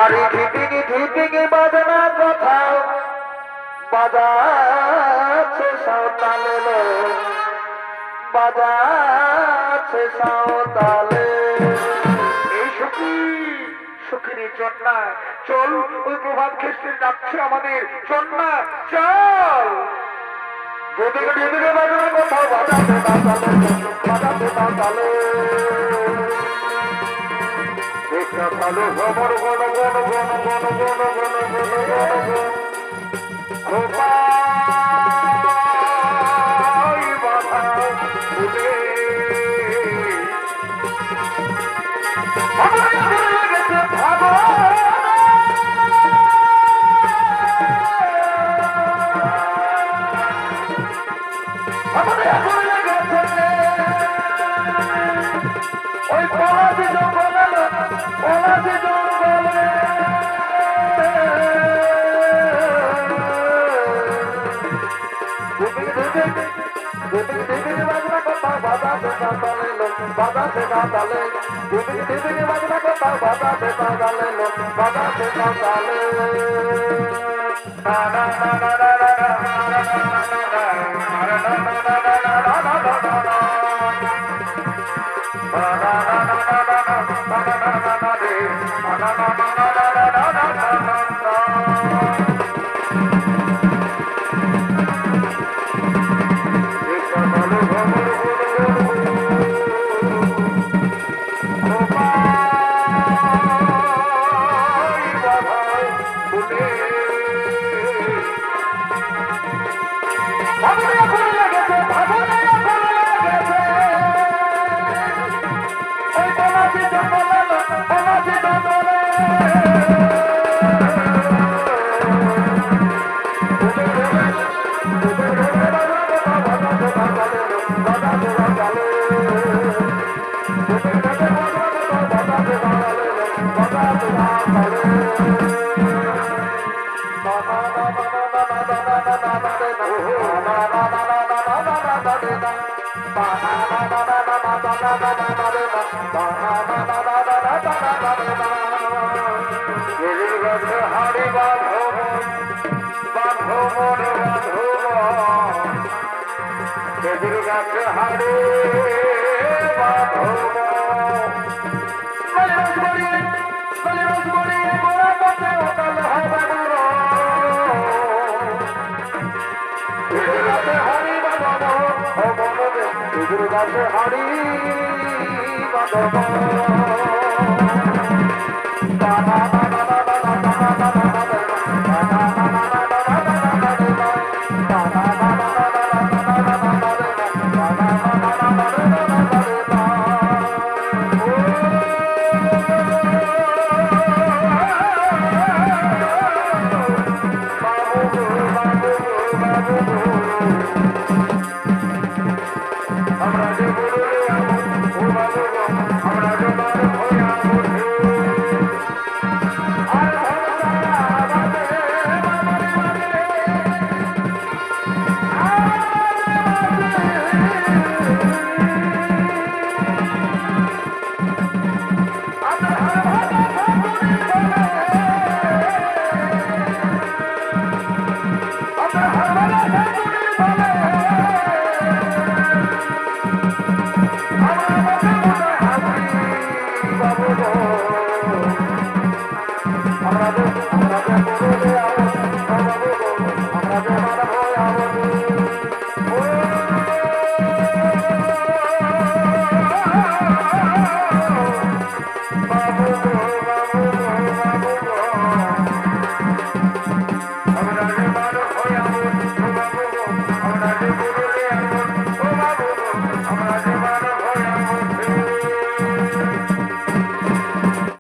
আর ধিপিঙি ধিপিঙি বাজনা কোথাও বাজাচ্ছে সাঁওতালে বাজাচ্ছে সাঁওতালে। এই সখী সখীর জন্যা চল ওই প্রভাত খেসতে যাচ্ছে আমাদের জন্যা চল। যেদিকে যেদিকে বাজনা কোথাও বাজাতে বাজাতে বাজাতে কালো খবর গণ গণ গণ গণ গণ গণ গণ গণ খোপাই বাধা ফুলে লেগেছে ভাবো ওই পলাশি জঙ্গলে পলাশি জঙ্গলে বাজনা কথা বাজাতে কাঁদালে বাজাতে কাঁদালে বাজনা কথা বাজাতে কাঁদালে বাজাতে কাঁদালে। হাড়ি বাঁধো বাঁধো মনে বাঁধো খেজুর গাছে হাড়ি বাঁধো হাড়ি আমরা